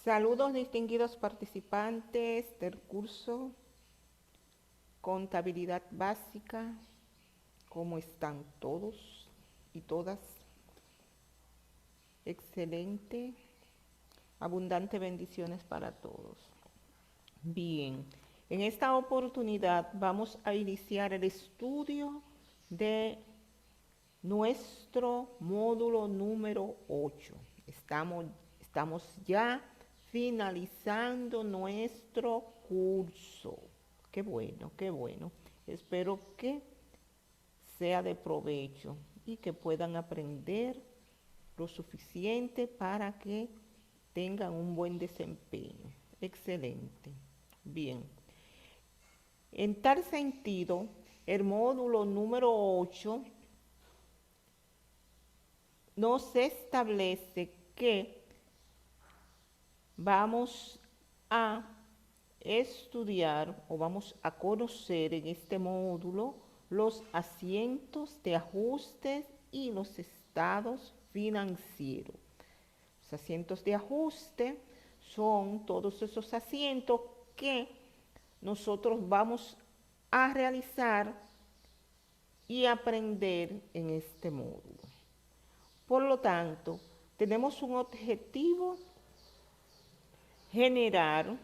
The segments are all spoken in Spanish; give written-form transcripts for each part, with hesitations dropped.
Saludos distinguidos participantes del curso Contabilidad Básica. ¿Cómo están todos y todas? Excelente. Abundantes bendiciones para todos. Bien, en esta oportunidad vamos a iniciar el estudio de nuestro módulo número 8. Estamos ya finalizando nuestro curso. Qué bueno, qué bueno. Espero que sea de provecho y que puedan aprender lo suficiente para que tengan un buen desempeño. Excelente. Bien. En tal sentido, el módulo número 8 nos establece que vamos a estudiar o vamos a conocer en este módulo los asientos de ajustes y los estados financieros. Los asientos de ajuste son todos esos asientos que nosotros vamos a realizar y aprender en este módulo. Por lo tanto, tenemos un objetivo general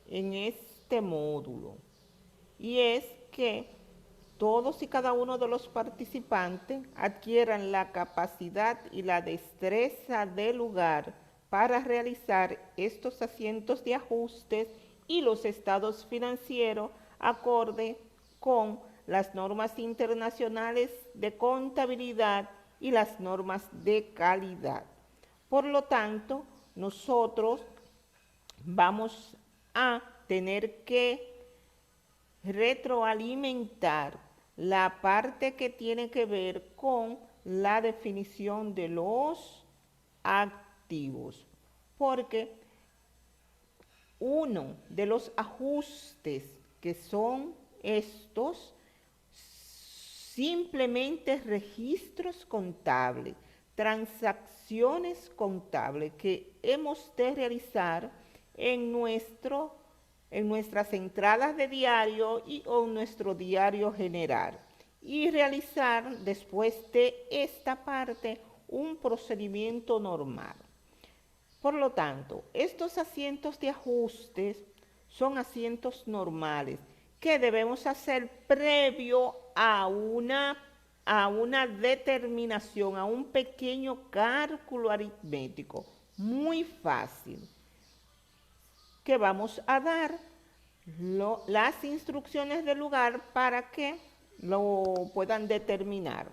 en este módulo y es que todos y cada uno de los participantes adquieran la capacidad y la destreza del lugar para realizar estos asientos de ajustes y los estados financieros acorde con las normas internacionales de contabilidad y las normas de calidad. Por lo tanto, nosotros vamos a tener que retroalimentar la parte que tiene que ver con la definición de los activos, porque uno de los ajustes que son estos, simplemente registros contables, transacciones contables que hemos de realizar en nuestras entradas de diario o en nuestro diario general y realizar después de esta parte un procedimiento normal. Por lo tanto, estos asientos de ajustes son asientos normales que debemos hacer previo a una determinación, a un pequeño cálculo aritmético muy fácil, que vamos a dar las instrucciones del lugar para que lo puedan determinar.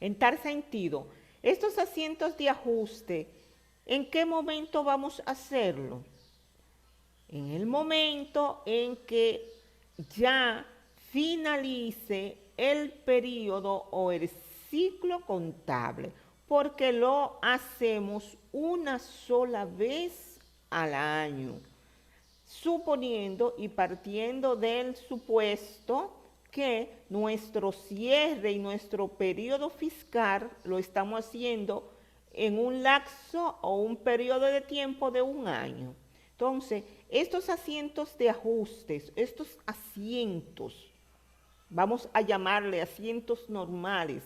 En tal sentido, estos asientos de ajuste, ¿en qué momento vamos a hacerlo? En el momento en que ya finalice el periodo o el ciclo contable, porque lo hacemos una sola vez al año, suponiendo y partiendo del supuesto que nuestro cierre y nuestro periodo fiscal lo estamos haciendo en un lapso o un periodo de tiempo de un año. Entonces, estos asientos de ajustes, estos asientos, vamos a llamarle asientos normales,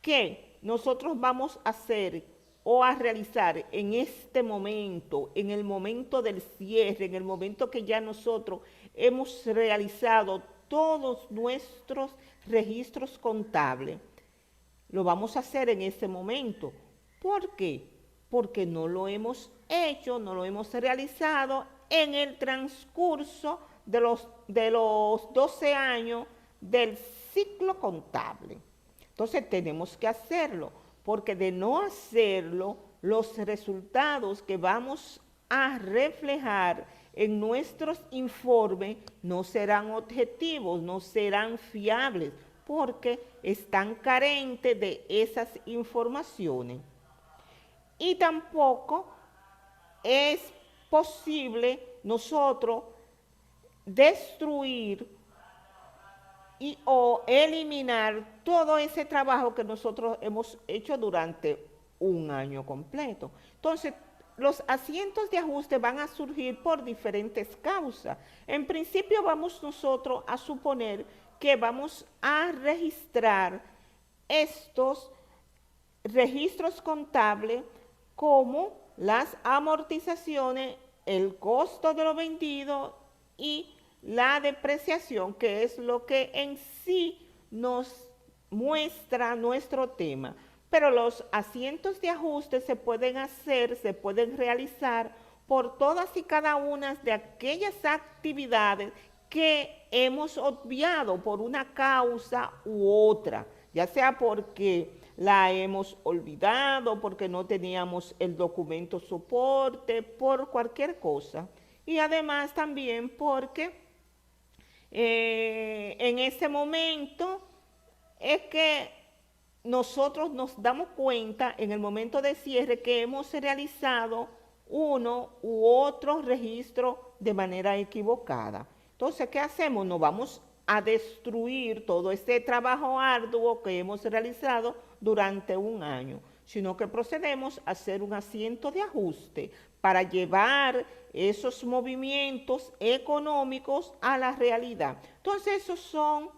que nosotros vamos a hacer o a realizar en este momento, en el momento del cierre, en el momento que ya nosotros hemos realizado todos nuestros registros contables, lo vamos a hacer en ese momento. ¿Por qué? Porque no lo hemos hecho, no lo hemos realizado en el transcurso de los 12 años del ciclo contable. Entonces tenemos que hacerlo, porque de no hacerlo, los resultados que vamos a reflejar en nuestros informes no serán objetivos, no serán fiables, porque están carentes de esas informaciones. Y tampoco es posible nosotros destruir o eliminar todo ese trabajo que nosotros hemos hecho durante un año completo. Entonces, los asientos de ajuste van a surgir por diferentes causas. En principio vamos nosotros a suponer que vamos a registrar estos registros contables como las amortizaciones, el costo de lo vendido y la depreciación, que es lo que en sí nos muestra nuestro tema. Pero los asientos de ajuste se pueden hacer, se pueden realizar por todas y cada una de aquellas actividades que hemos obviado por una causa u otra, ya sea porque la hemos olvidado, porque no teníamos el documento soporte, por cualquier cosa. Y además también porque en ese momento es que nosotros nos damos cuenta en el momento de cierre que hemos realizado uno u otro registro de manera equivocada. Entonces, ¿qué hacemos? Nos vamos a destruir todo este trabajo arduo que hemos realizado durante un año, sino que procedemos a hacer un asiento de ajuste para llevar esos movimientos económicos a la realidad. Entonces, esos son,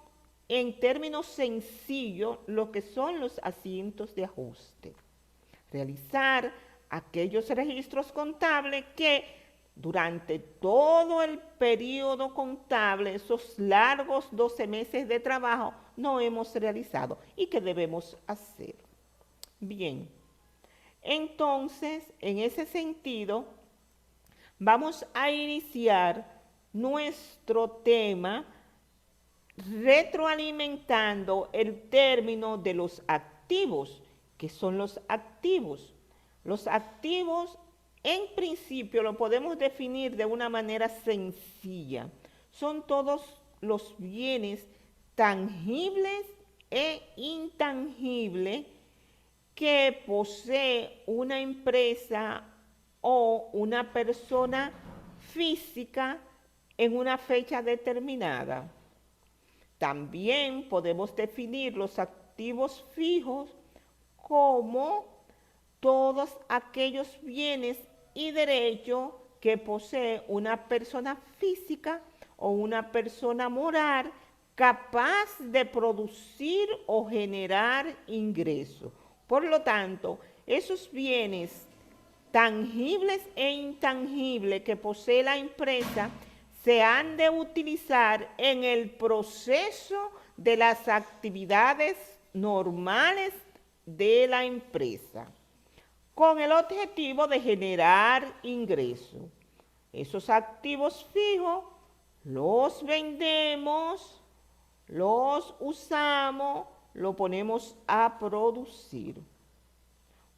en términos sencillos, lo que son los asientos de ajuste. Realizar aquellos registros contables que durante todo el periodo contable, esos largos 12 meses de trabajo, no hemos realizado y que debemos hacer. Bien, entonces, en ese sentido, vamos a iniciar nuestro tema retroalimentando el término de los activos. ¿Qué son los activos? Los activos, en principio, lo podemos definir de una manera sencilla. Son todos los bienes tangibles e intangibles que posee una empresa o una persona física en una fecha determinada. También podemos definir los activos fijos como todos aquellos bienes y derechos que posee una persona física o una persona moral capaz de producir o generar ingresos. Por lo tanto, esos bienes tangibles e intangibles que posee la empresa se han de utilizar en el proceso de las actividades normales de la empresa, con el objetivo de generar ingresos. Esos activos fijos los vendemos, los usamos, lo ponemos a producir.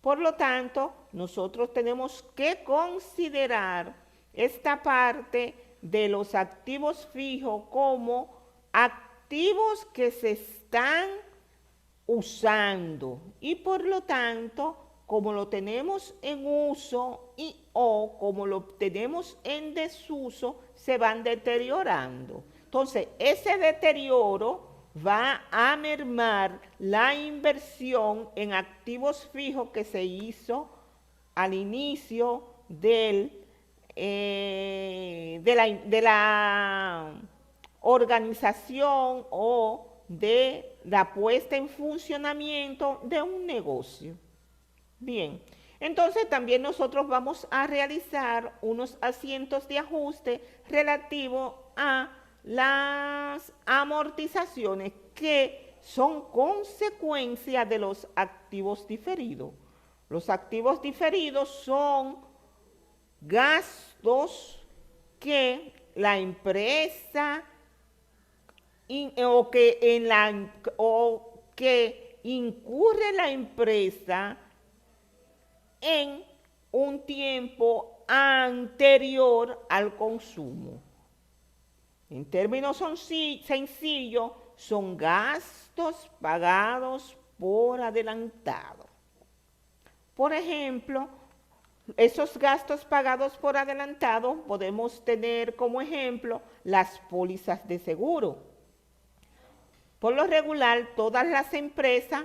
Por lo tanto, nosotros tenemos que considerar esta parte de los activos fijos como activos que se están usando y por lo tanto, como lo tenemos en uso y o como lo tenemos en desuso, se van deteriorando. Entonces, ese deterioro va a mermar la inversión en activos fijos que se hizo al inicio de la organización o de la puesta en funcionamiento de un negocio. Bien, entonces también nosotros vamos a realizar unos asientos de ajuste relativos a las amortizaciones que son consecuencia de los activos diferidos. Los activos diferidos son gastos que la empresa o que incurre la empresa en un tiempo anterior al consumo. En términos sencillos, son gastos pagados por adelantado. Por ejemplo, esos gastos pagados por adelantado podemos tener como ejemplo las pólizas de seguro. Por lo regular, todas las empresas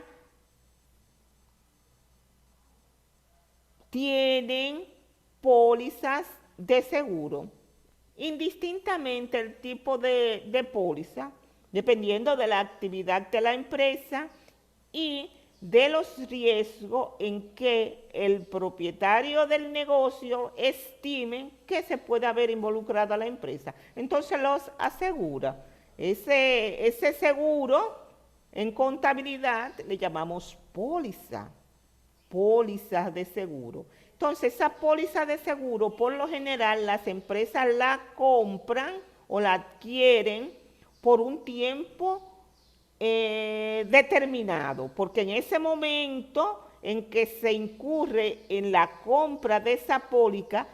tienen pólizas de seguro, indistintamente el tipo de póliza, dependiendo de la actividad de la empresa y de los riesgos en que el propietario del negocio estime que se puede haber involucrado a la empresa. Entonces los asegura. Ese seguro en contabilidad le llamamos póliza de seguro. Entonces, esa póliza de seguro, por lo general, las empresas la compran o la adquieren por un tiempo determinado, porque en ese momento en que se incurre en la compra de esa póliza,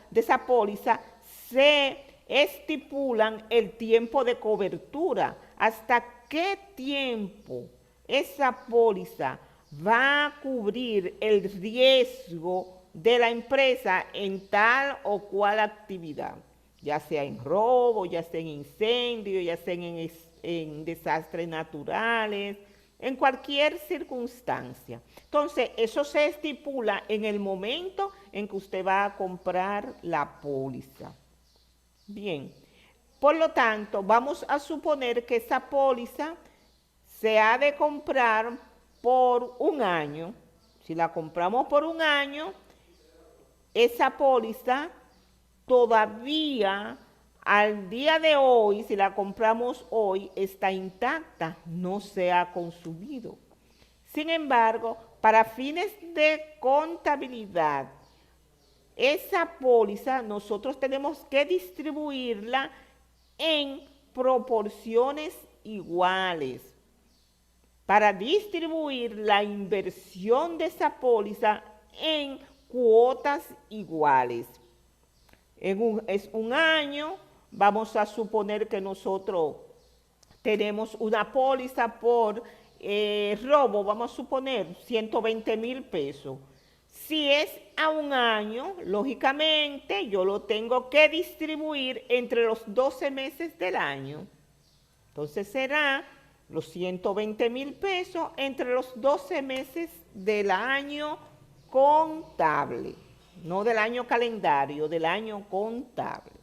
se estipulan el tiempo de cobertura, hasta qué tiempo esa póliza va a cubrir el riesgo de la empresa en tal o cual actividad, ya sea en robo, ya sea en incendio, ya sea en desastres naturales, en cualquier circunstancia. Entonces, eso se estipula en el momento en que usted va a comprar la póliza. Bien, por lo tanto, vamos a suponer que esa póliza se ha de comprar por un año. Si la compramos por un año, esa póliza todavía al día de hoy, si la compramos hoy, está intacta, no se ha consumido. Sin embargo, para fines de contabilidad, esa póliza nosotros tenemos que distribuirla en proporciones iguales para distribuir la inversión de esa póliza en cuotas iguales. Es un año, vamos a suponer que nosotros tenemos una póliza por robo, vamos a suponer 120,000 pesos. Si es a un año, lógicamente yo lo tengo que distribuir entre los 12 meses del año. Entonces será los 120,000 pesos entre los 12 meses del año contable, no del año calendario, del año contable.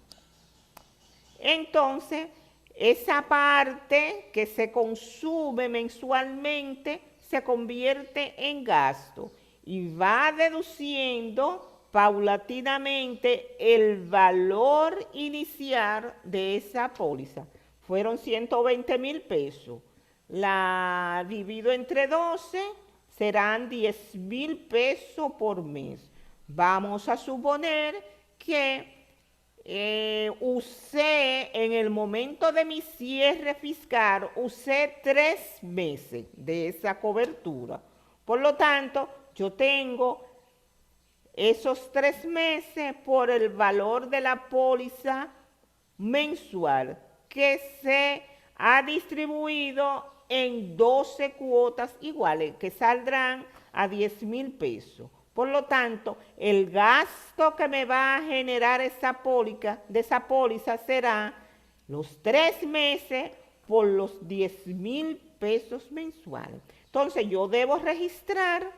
Entonces, esa parte que se consume mensualmente se convierte en gasto y va deduciendo paulatinamente el valor inicial de esa póliza. Fueron 120,000 pesos. La divido entre 12, serán 10,000 pesos por mes. Vamos a suponer que usé en el momento de mi cierre fiscal, usé 3 meses de esa cobertura. Por lo tanto, yo tengo esos 3 meses por el valor de la póliza mensual que se ha distribuido en 12 cuotas iguales que saldrán a 10,000 pesos. Por lo tanto, el gasto que me va a generar de esa póliza será los 3 meses por los 10,000 pesos mensuales. Entonces, yo debo registrar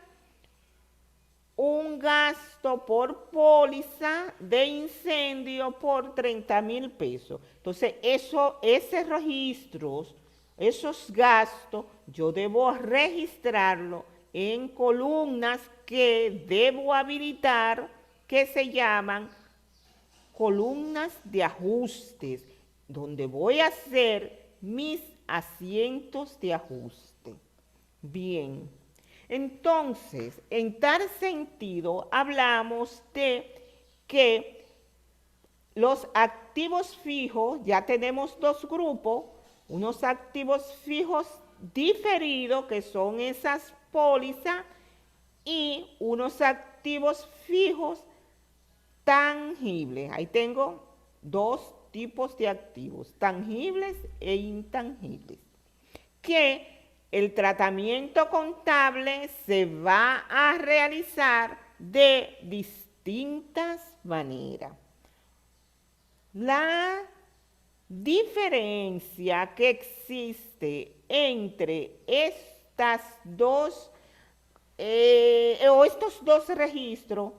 un gasto por póliza de incendio por 30,000 pesos. Entonces, esos registros, esos gastos, yo debo registrarlo en columnas que debo habilitar, que se llaman columnas de ajustes, donde voy a hacer mis asientos de ajuste. Bien, entonces, en tal sentido, hablamos de que los activos fijos, ya tenemos dos grupos, unos activos fijos diferidos, que son esas pólizas, y unos activos fijos tangibles. Ahí tengo dos tipos de activos, tangibles e intangibles, que el tratamiento contable se va a realizar de distintas maneras. La diferencia que existe entre estos dos registros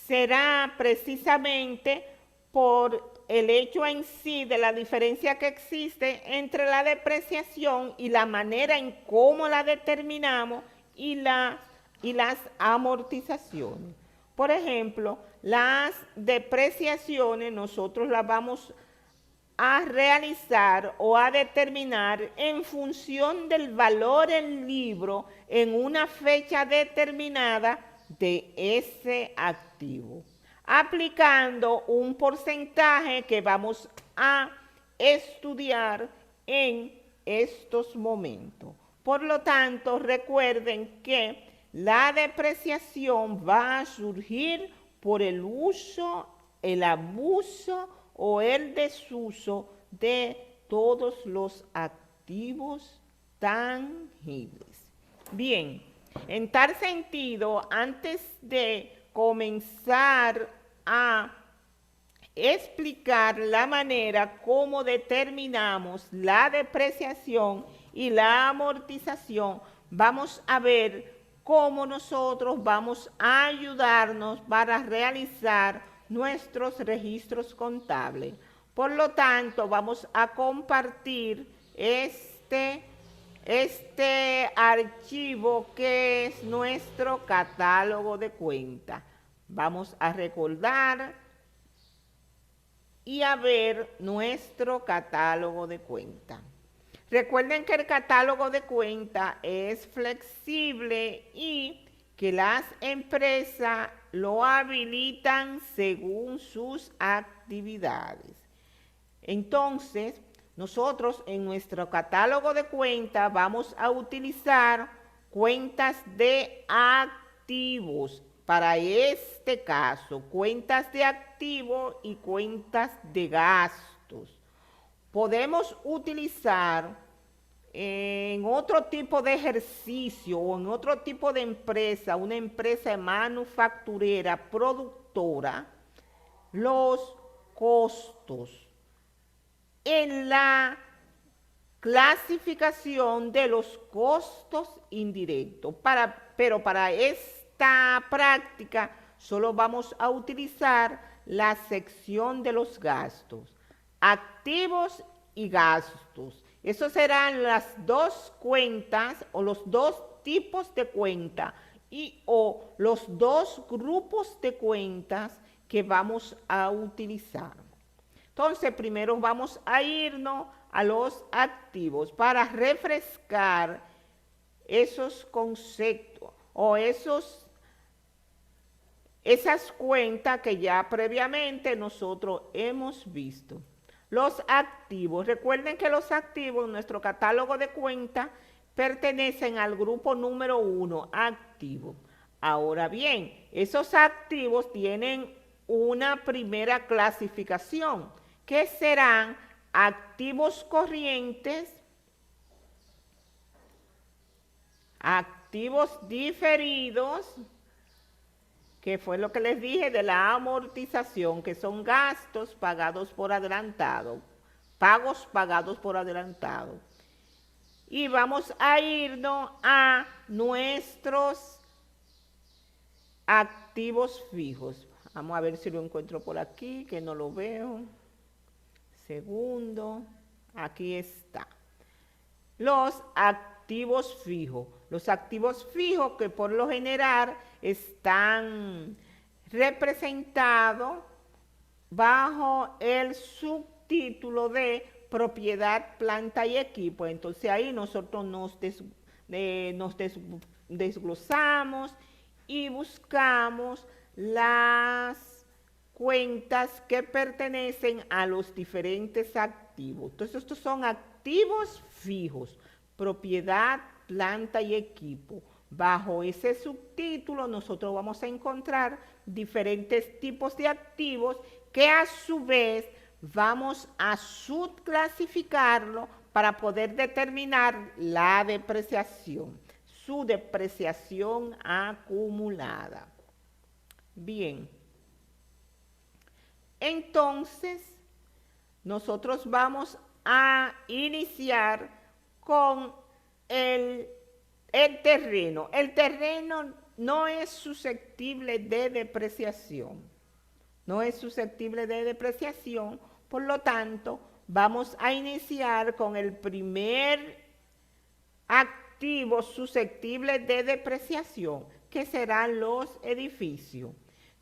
será precisamente por el hecho en sí de la diferencia que existe entre la depreciación y la manera en cómo la determinamos y las amortizaciones. Por ejemplo, las depreciaciones nosotros las vamos a realizar o a determinar en función del valor del libro en una fecha determinada de ese activo, aplicando un porcentaje que vamos a estudiar en estos momentos. Por lo tanto, recuerden que la depreciación va a surgir por el uso, el abuso o el desuso de todos los activos tangibles. Bien, en tal sentido, antes de comenzar a explicar la manera como determinamos la depreciación y la amortización, vamos a ver cómo nosotros vamos a ayudarnos para realizar nuestros registros contables. Por lo tanto, vamos a compartir este archivo que es nuestro catálogo de cuentas. Vamos a recordar y a ver nuestro catálogo de cuentas. Recuerden que el catálogo de cuentas es flexible y que las empresas lo habilitan según sus actividades. Entonces, nosotros en nuestro catálogo de cuentas vamos a utilizar cuentas de activos. Para este caso, cuentas de activos y cuentas de gastos. Podemos utilizar en otro tipo de ejercicio o en otro tipo de empresa, una empresa manufacturera, productora, los costos en la clasificación de los costos indirectos. Pero para esta práctica solo vamos a utilizar la sección de los gastos, activos y gastos. Esos serán las dos cuentas o los dos tipos de cuenta o los dos grupos de cuentas que vamos a utilizar. Entonces, primero vamos a irnos a los activos para refrescar esos conceptos o esas cuentas que ya previamente nosotros hemos visto. Los activos, recuerden que los activos en nuestro catálogo de cuentas pertenecen al grupo número 1, activo. Ahora bien, esos activos tienen una primera clasificación, que serán activos corrientes, activos diferidos, que fue lo que les dije de la amortización, que son gastos pagados por adelantado, pagos pagados por adelantado. Y vamos a irnos a nuestros activos fijos. Vamos a ver si lo encuentro por aquí, que no lo veo. Segundo, aquí está. Los activos fijos. Los activos fijos que por lo general están representados bajo el subtítulo de propiedad, planta y equipo. Entonces ahí nosotros nos desglosamos y buscamos las cuentas que pertenecen a los diferentes activos. Entonces estos son activos fijos, propiedad, planta y equipo. Bajo ese subtítulo nosotros vamos a encontrar diferentes tipos de activos que a su vez vamos a subclasificarlo para poder determinar la depreciación, su depreciación acumulada. Bien, entonces nosotros vamos a iniciar con el terreno. El terreno no es susceptible de depreciación. No es susceptible de depreciación, por lo tanto, vamos a iniciar con el primer activo susceptible de depreciación, que serán los edificios.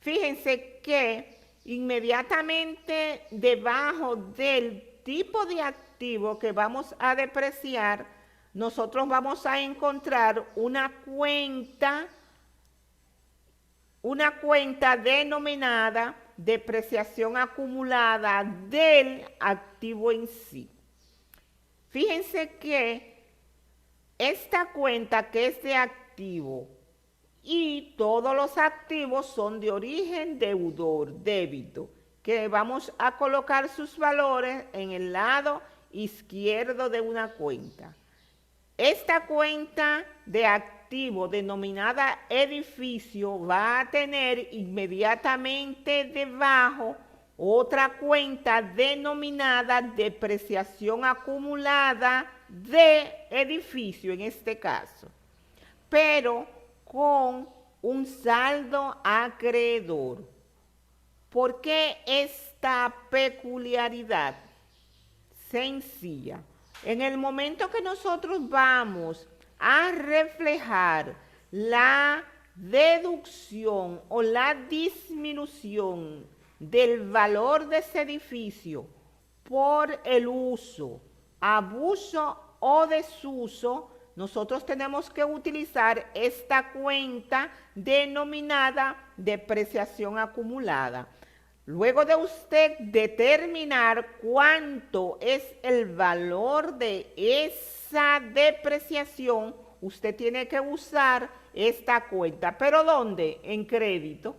Fíjense que inmediatamente debajo del tipo de activo que vamos a depreciar, nosotros vamos a encontrar una cuenta denominada depreciación acumulada del activo en sí. Fíjense que esta cuenta, que es de activo, y todos los activos son de origen deudor, débito, que vamos a colocar sus valores en el lado izquierdo de una cuenta. Esta cuenta de activo denominada edificio va a tener inmediatamente debajo otra cuenta denominada depreciación acumulada de edificio, en este caso, pero con un saldo acreedor. ¿Por qué esta peculiaridad? Sencilla. En el momento que nosotros vamos a reflejar la deducción o la disminución del valor de ese edificio por el uso, abuso o desuso, nosotros tenemos que utilizar esta cuenta denominada depreciación acumulada. Luego de usted determinar cuánto es el valor de esa depreciación, usted tiene que usar esta cuenta. ¿Pero dónde? En crédito.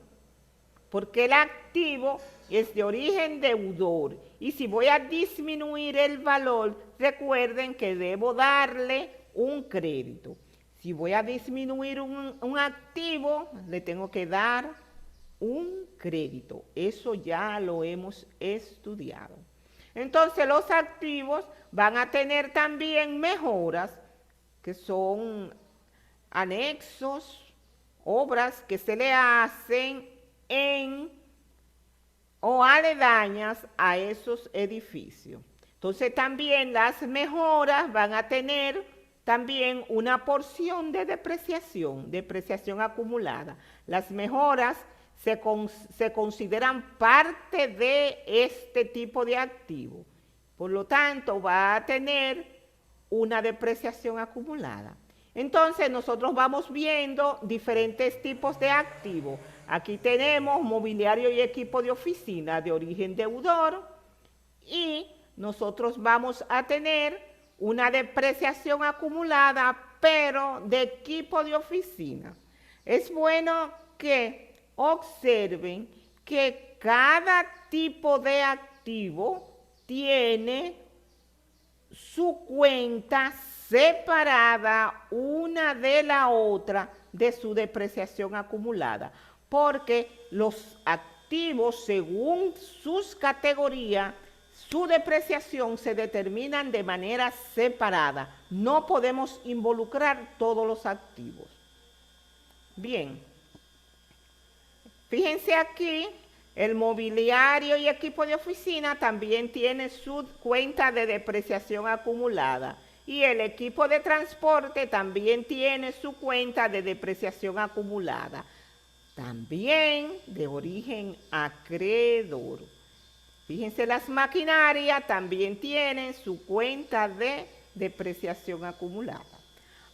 Porque el activo es de origen deudor. Y si voy a disminuir el valor, recuerden que debo darle un crédito. Si voy a disminuir un activo, le tengo que dar un crédito. Eso ya lo hemos estudiado. Entonces los activos van a tener también mejoras, que son anexos, obras que se le hacen en o aledañas a esos edificios. Entonces también las mejoras van a tener también una porción de depreciación acumulada. Las mejoras se consideran parte de este tipo de activo. Por lo tanto, va a tener una depreciación acumulada. Entonces, nosotros vamos viendo diferentes tipos de activos. Aquí tenemos mobiliario y equipo de oficina de origen deudor, y nosotros vamos a tener una depreciación acumulada, pero de equipo de oficina. Es bueno que observen que cada tipo de activo tiene su cuenta separada una de la otra de su depreciación acumulada, porque los activos, según sus categorías, su depreciación se determinan de manera separada. No podemos involucrar todos los activos. Bien. Fíjense aquí, el mobiliario y equipo de oficina también tiene su cuenta de depreciación acumulada. Y el equipo de transporte también tiene su cuenta de depreciación acumulada. También de origen acreedor. Fíjense, las maquinarias también tienen su cuenta de depreciación acumulada.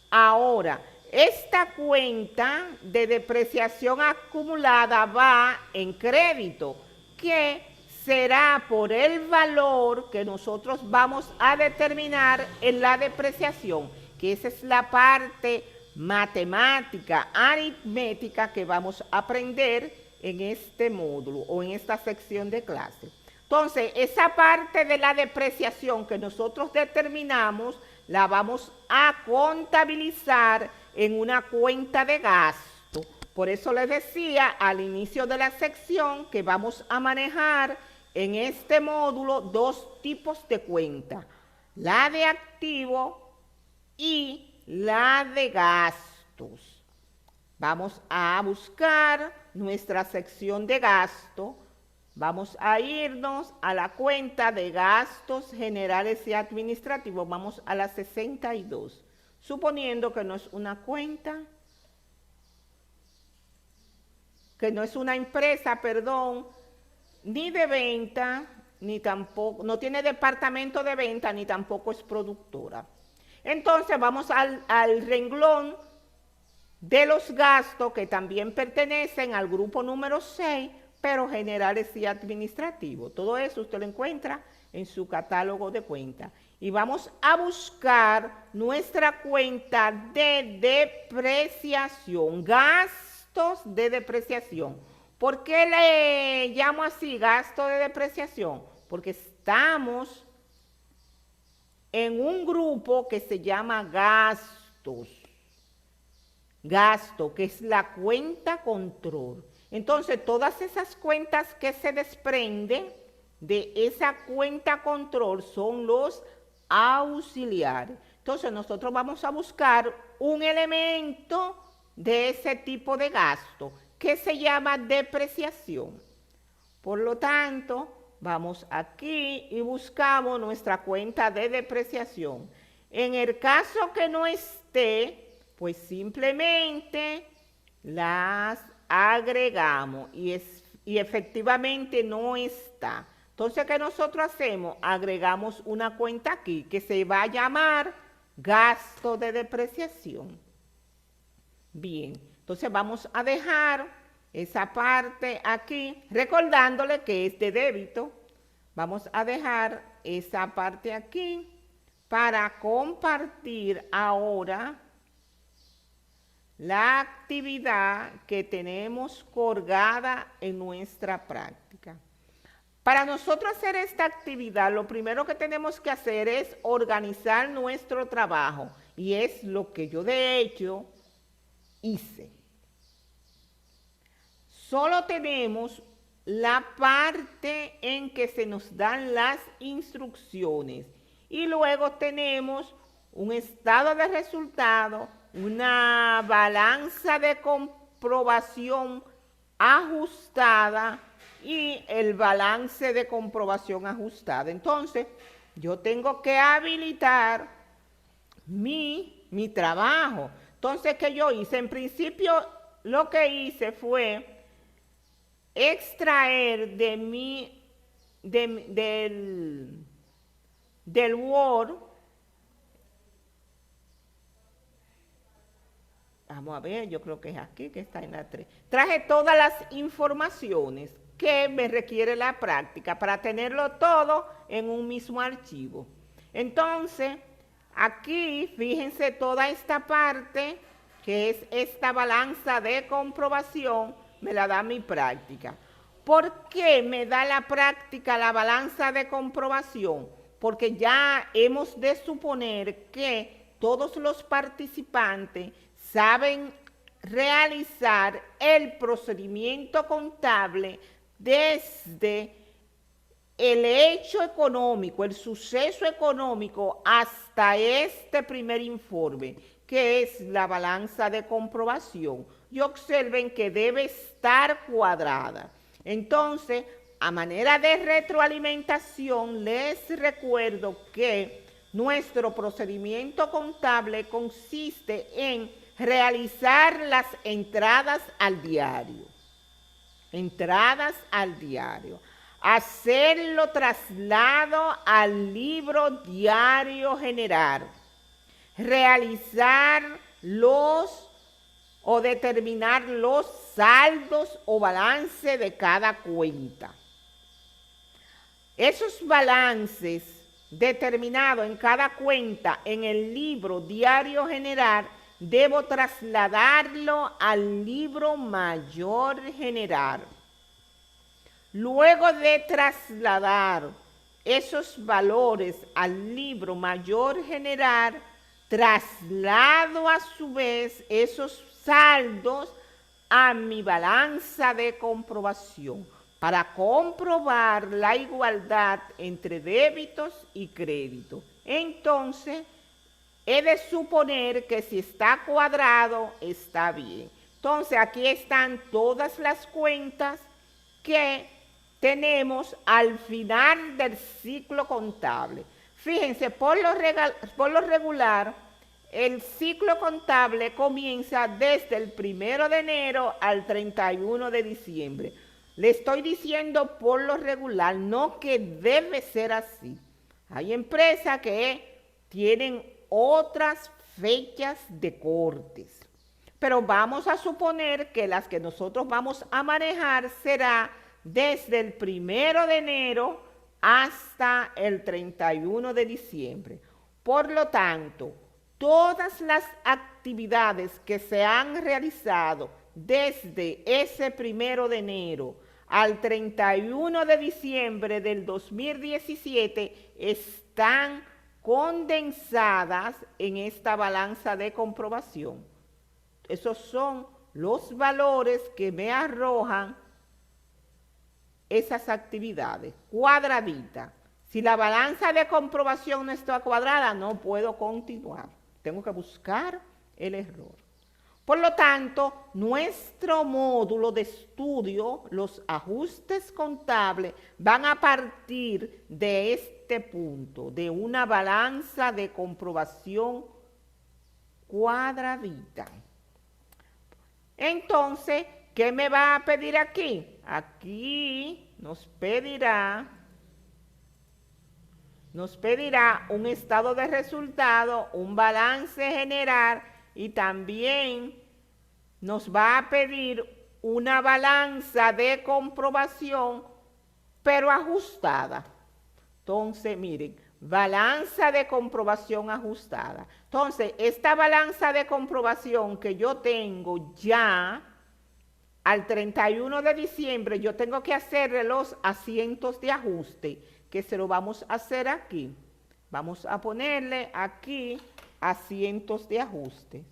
Ahora, esta cuenta de depreciación acumulada va en crédito, que será por el valor que nosotros vamos a determinar en la depreciación, que esa es la parte matemática, aritmética que vamos a aprender en este módulo o en esta sección de clase. Entonces, esa parte de la depreciación que nosotros determinamos, la vamos a contabilizar en una cuenta de gasto. Por eso les decía al inicio de la sección que vamos a manejar en este módulo dos tipos de cuenta: la de activo y la de gastos. Vamos a buscar nuestra sección de gasto. Vamos a irnos a la cuenta de gastos generales y administrativos. Vamos a la 62. Suponiendo que no es una cuenta, que no es una empresa, perdón, ni de venta, ni tampoco, no tiene departamento de venta, ni tampoco es productora. Entonces vamos al renglón de los gastos que también pertenecen al grupo número 6, pero generales y administrativos. Todo eso usted lo encuentra en su catálogo de cuentas. Y vamos a buscar nuestra cuenta de depreciación, gastos de depreciación. ¿Por qué le llamo así gasto de depreciación? Porque estamos en un grupo que se llama gastos. Gasto, que es la cuenta control. Entonces, todas esas cuentas que se desprenden de esa cuenta control son los auxiliares. Entonces, nosotros vamos a buscar un elemento de ese tipo de gasto que se llama depreciación. Por lo tanto, vamos aquí y buscamos nuestra cuenta de depreciación. En el caso que no esté, pues simplemente las agregamos y efectivamente no está. Entonces, ¿qué nosotros hacemos? Agregamos una cuenta aquí que se va a llamar gasto de depreciación. Bien, entonces vamos a dejar esa parte aquí, recordándole que es de débito. Vamos a dejar esa parte aquí para compartir ahora la actividad que tenemos colgada en nuestra práctica. Para nosotros hacer esta actividad, lo primero que tenemos que hacer es organizar nuestro trabajo, y es lo que yo de hecho hice. Solo tenemos la parte en que se nos dan las instrucciones y luego tenemos un estado de resultado, una balanza de comprobación ajustada y el balance de comprobación ajustada. Entonces, yo tengo que habilitar mi trabajo. Entonces, ¿qué yo hice? En principio, lo que hice fue extraer del Word. Vamos a ver, yo creo que es aquí, que está en la 3. Traje todas las informaciones que me requiere la práctica para tenerlo todo en un mismo archivo. Entonces, aquí, fíjense toda esta parte, que es esta balanza de comprobación, me la da mi práctica. ¿Por qué me da la práctica la balanza de comprobación? Porque ya hemos de suponer que todos los participantes saben realizar el procedimiento contable desde el hecho económico, el suceso económico, hasta este primer informe, que es la balanza de comprobación. Y observen que debe estar cuadrada. Entonces, a manera de retroalimentación, les recuerdo que nuestro procedimiento contable consiste en realizar las entradas al diario. Entradas al diario. Hacerlo traslado al libro diario general. Realizar o determinar los saldos o balance de cada cuenta. Esos balances determinados en cada cuenta en el libro diario general, debo trasladarlo al libro mayor general. Luego de trasladar esos valores al libro mayor general, traslado a su vez esos saldos a mi balanza de comprobación para comprobar la igualdad entre débitos y créditos. Entonces, he de suponer que si está cuadrado, está bien. Entonces, aquí están todas las cuentas que tenemos al final del ciclo contable. Fíjense, por lo regular, el ciclo contable comienza desde el 1 de enero al 31 de diciembre. Le estoy diciendo por lo regular, no que debe ser así. Hay empresas que tienen otras fechas de cortes. Pero vamos a suponer que las que nosotros vamos a manejar será desde el 1 de enero hasta el 31 de diciembre. Por lo tanto, todas las actividades que se han realizado desde ese 1 de enero al 31 de diciembre del 2017 están condensadas en esta balanza de comprobación. Esos son los valores que me arrojan esas actividades, cuadradita. Si la balanza de comprobación no está cuadrada, no puedo continuar. Tengo que buscar el error. Por lo tanto, nuestro módulo de estudio, los ajustes contables, van a partir de este punto, de una balanza de comprobación cuadradita. Entonces, ¿qué me va a pedir aquí? Aquí nos pedirá un estado de resultado, un balance general y también nos va a pedir una balanza de comprobación, pero ajustada. Entonces, miren, balanza de comprobación ajustada. Entonces, esta balanza de comprobación que yo tengo ya al 31 de diciembre, yo tengo que hacerle los asientos de ajuste, que se lo vamos a hacer aquí. Vamos a ponerle aquí asientos de ajuste.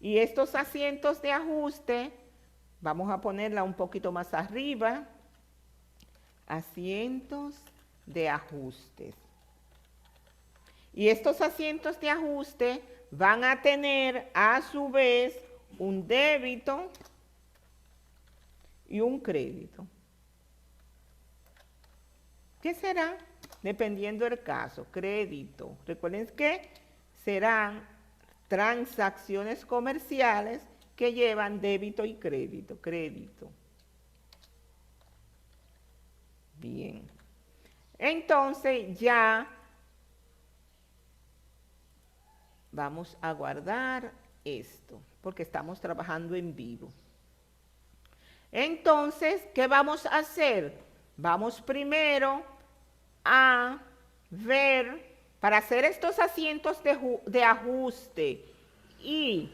Y estos asientos de ajuste, vamos a ponerla un poquito más arriba. Asientos de ajustes. Y estos asientos de ajuste van a tener a su vez un débito y un crédito. ¿Qué será? Dependiendo del caso, crédito. Recuerden que serán transacciones comerciales que llevan débito y crédito. Crédito. Bien. Entonces ya vamos a guardar esto, porque estamos trabajando en vivo. Entonces, ¿qué vamos a hacer? Vamos primero a ver, para hacer estos asientos de ajuste y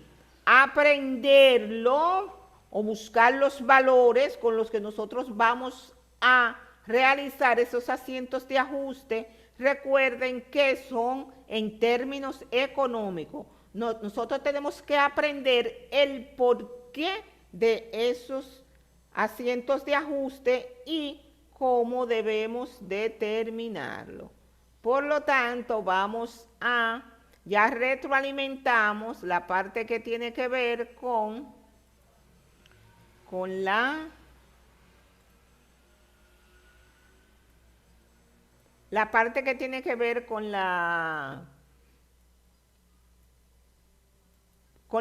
aprenderlo o buscar los valores con los que nosotros vamos a realizar esos asientos de ajuste, recuerden que son en términos económicos. Nosotros tenemos que aprender el porqué de esos asientos de ajuste y cómo debemos determinarlo. Por lo tanto, ya retroalimentamos la parte que tiene que ver con la parte que tiene que ver con la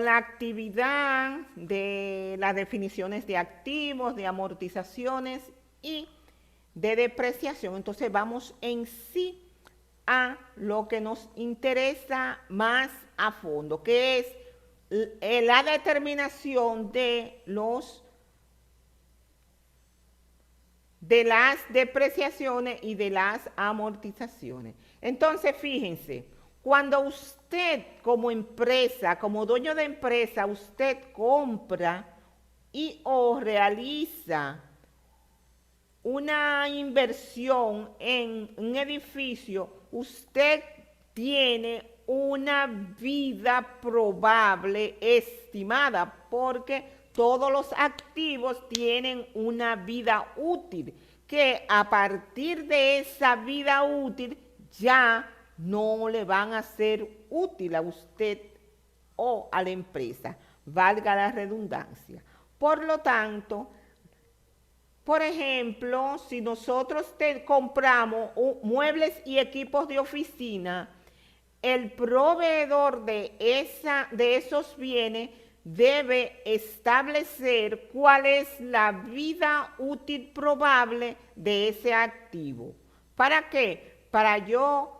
actividad de las definiciones de activos, de amortizaciones y de depreciación. Entonces vamos en sí a lo que nos interesa más a fondo, que es la determinación de las depreciaciones y de las amortizaciones. Entonces, fíjense, cuando usted como empresa, como dueño de empresa, usted compra o realiza una inversión en un edificio, usted tiene una vida probable estimada, porque todos los activos tienen una vida útil, que a partir de esa vida útil ya no le van a ser útil a usted o a la empresa, valga la redundancia. Por lo tanto, por ejemplo, si nosotros compramos muebles y equipos de oficina, el proveedor de esos bienes debe establecer cuál es la vida útil probable de ese activo. ¿Para qué? Para yo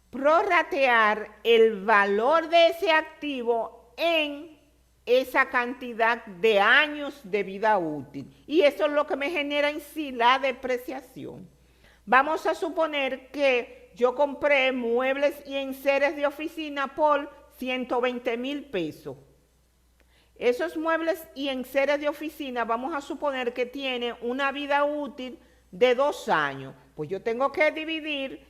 prorratear el valor de ese activo en esa cantidad de años de vida útil. Y eso es lo que me genera en sí la depreciación. Vamos a suponer que yo compré muebles y enseres de oficina por 120,000 pesos. Esos muebles y enseres de oficina vamos a suponer que tienen una vida útil de 2 años. Pues yo tengo que dividir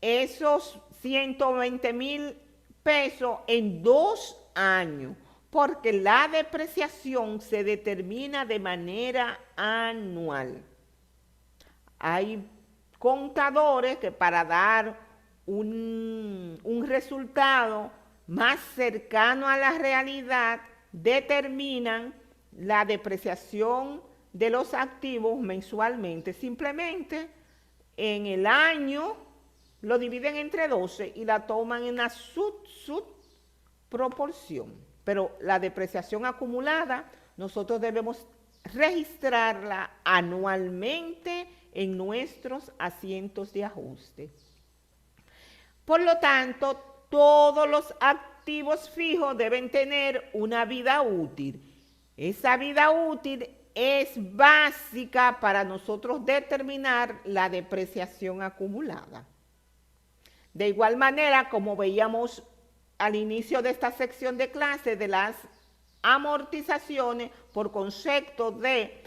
esos 120,000 pesos en 2 años, porque la depreciación se determina de manera anual. Hay contadores que para dar un resultado más cercano a la realidad determinan la depreciación de los activos mensualmente. Simplemente en el año lo dividen entre 12 y la toman en una subproporción. Pero la depreciación acumulada nosotros debemos registrarla anualmente en nuestros asientos de ajuste. Por lo tanto, todos los activos fijos deben tener una vida útil. Esa vida útil es básica para nosotros determinar la depreciación acumulada. De igual manera, como veíamos al inicio de esta sección de clase de las amortizaciones por concepto de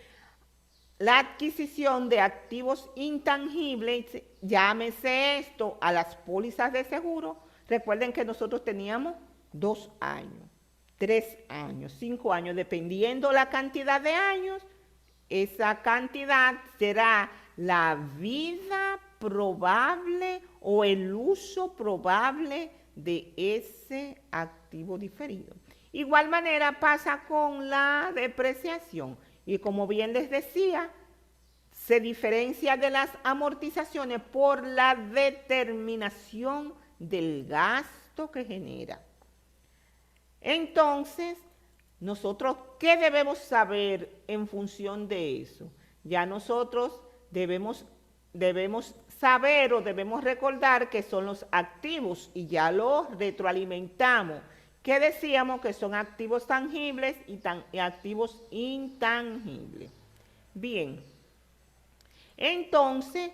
la adquisición de activos intangibles, llámese esto a las pólizas de seguro. Recuerden que nosotros teníamos 2 años, 3 años, 5 años, dependiendo la cantidad de años, esa cantidad será la vida probable o el uso probable de ese activo diferido. Igual manera pasa con la depreciación y como bien les decía, se diferencia de las amortizaciones por la determinación del gasto que genera. Entonces, nosotros, ¿qué debemos saber en función de eso? Ya nosotros debemos saber o debemos recordar que son los activos y ya los retroalimentamos. ¿Qué decíamos? Que son activos tangibles y activos intangibles. Bien, entonces,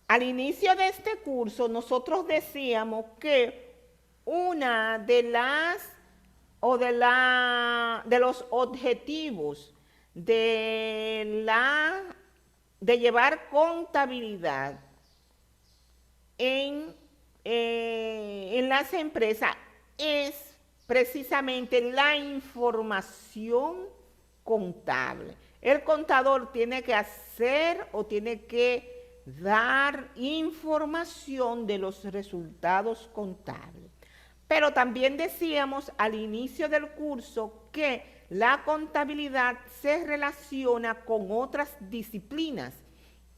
al inicio de este curso nosotros decíamos que una de los objetivos de llevar contabilidad en las empresas es precisamente la información contable. El contador tiene que hacer o tiene que dar información de los resultados contables. Pero también decíamos al inicio del curso que la contabilidad se relaciona con otras disciplinas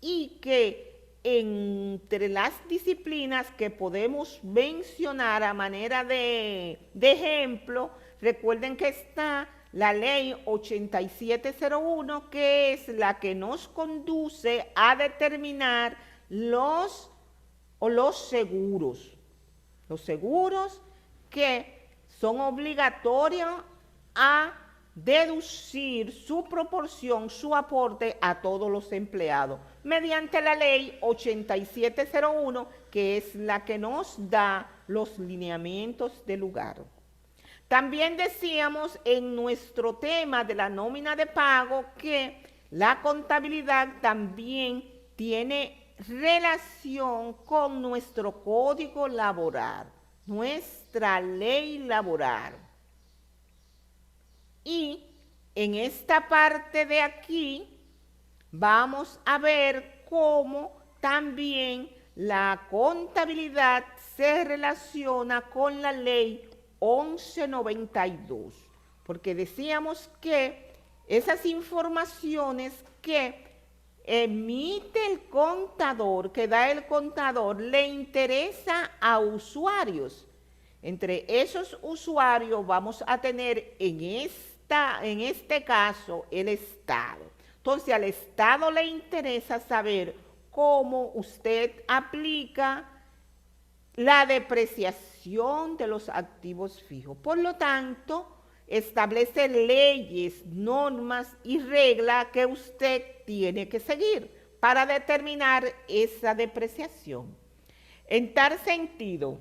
y que entre las disciplinas que podemos mencionar a manera de ejemplo, recuerden que está la ley 8701, que es la que nos conduce a determinar los seguros. Los seguros que son obligatorios a deducir su proporción, su aporte a todos los empleados, mediante la ley 8701, que es la que nos da los lineamientos del lugar. También decíamos en nuestro tema de la nómina de pago que la contabilidad también tiene relación con nuestro código laboral, nuestra ley laboral. Y en esta parte de aquí vamos a ver cómo también la contabilidad se relaciona con la ley 1192, porque decíamos que esas informaciones que emite el contador, que da el contador, le interesa a usuarios. Entre esos usuarios vamos a tener en este caso el Estado. Entonces al Estado le interesa saber cómo usted aplica la depreciación de los activos fijos. Por lo tanto, establece leyes, normas y reglas que usted tiene que seguir para determinar esa depreciación. En tal sentido,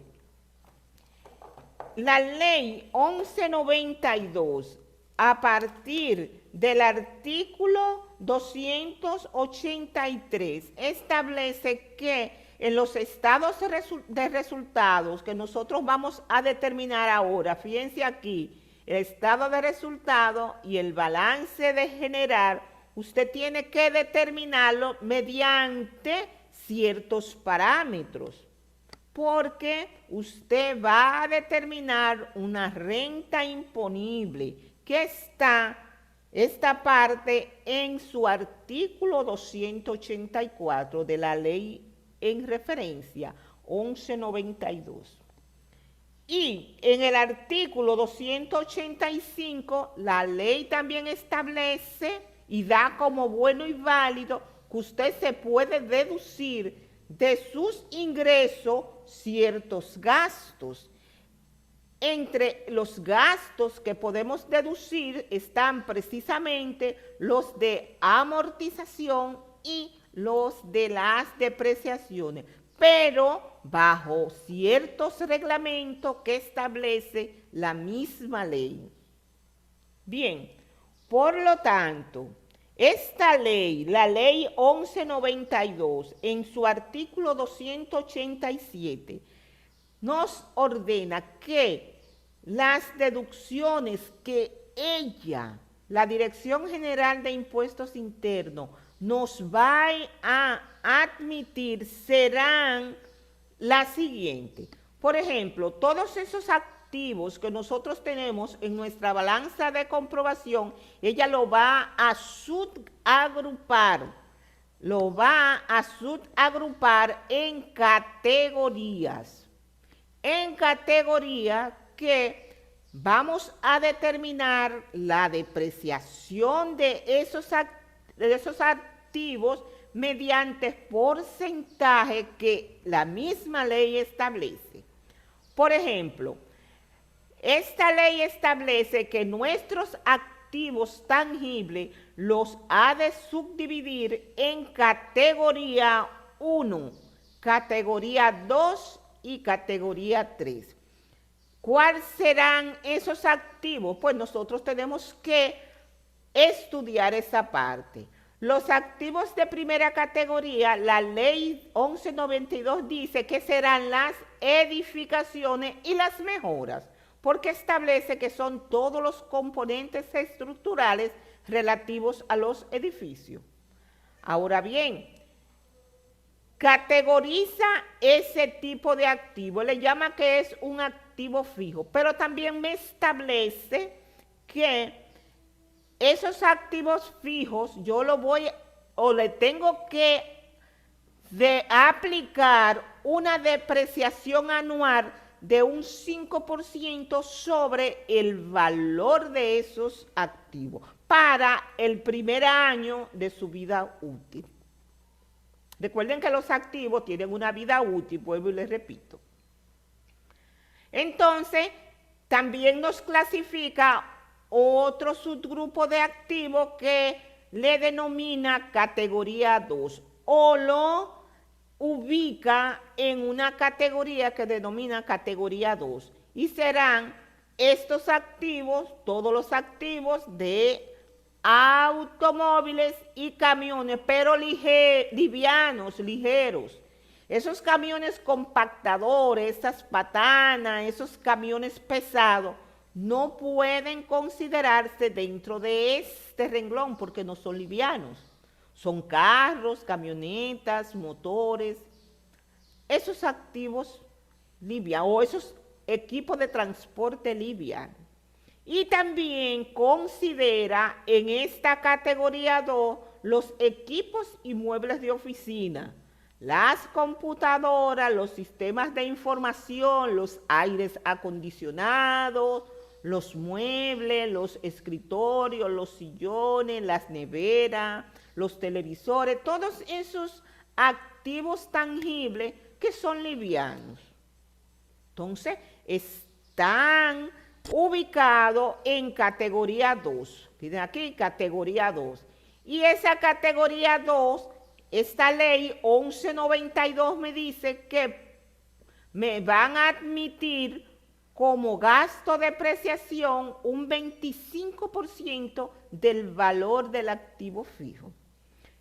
la ley 1192, a partir del artículo 283, establece que en los estados de resultados que nosotros vamos a determinar ahora, fíjense aquí, el estado de resultado y el balance de general, usted tiene que determinarlo mediante ciertos parámetros, porque usted va a determinar una renta imponible que está esta parte en su artículo 284 de la ley en referencia 1192. Y en el artículo 285, la ley también establece y da como bueno y válido que usted se puede deducir de sus ingresos ciertos gastos. Entre los gastos que podemos deducir están precisamente los de amortización y los de las depreciaciones, pero bajo ciertos reglamentos que establece la misma ley. Bien, por lo tanto, esta ley, la ley 1192, en su artículo 287, nos ordena que las deducciones que ella, la Dirección General de Impuestos Internos, nos va a admitir serán las siguientes. Por ejemplo, todos esos activos que nosotros tenemos en nuestra balanza de comprobación, ella lo va a subagrupar, en categorías. En categoría que vamos a determinar la depreciación de esos activos mediante porcentaje que la misma ley establece. Por ejemplo, esta ley establece que nuestros activos tangibles los ha de subdividir en categoría 1, categoría 2 y categoría 3. ¿Cuáles serán esos activos? Pues nosotros tenemos que estudiar esa parte. Los activos de primera categoría, la ley 1192 dice que serán las edificaciones y las mejoras, porque establece que son todos los componentes estructurales relativos a los edificios. Ahora bien, categoriza ese tipo de activo, le llama que es un activo fijo, pero también me establece que esos activos fijos yo le tengo que aplicar una depreciación anual de un 5% sobre el valor de esos activos para el primer año de su vida útil. Recuerden que los activos tienen una vida útil, vuelvo y les repito. Entonces, también nos clasifica otro subgrupo de activos que le denomina categoría 2 o lo ubica en una categoría que denomina categoría 2 y serán estos activos, todos los activos de automóviles y camiones, pero livianos, ligeros. Esos camiones compactadores, esas patanas, esos camiones pesados, no pueden considerarse dentro de este renglón porque no son livianos. Son carros, camionetas, motores. Esos activos livianos o esos equipos de transporte liviano. Y también considera en esta categoría 2 los equipos y muebles de oficina, las computadoras, los sistemas de información, los aires acondicionados, los muebles, los escritorios, los sillones, las neveras, los televisores, todos esos activos tangibles que son livianos. Entonces, están ubicados en categoría 2. Miren aquí, categoría 2. Y esa categoría 2, esta ley 1192 me dice que me van a admitir como gasto de depreciación un 25% del valor del activo fijo.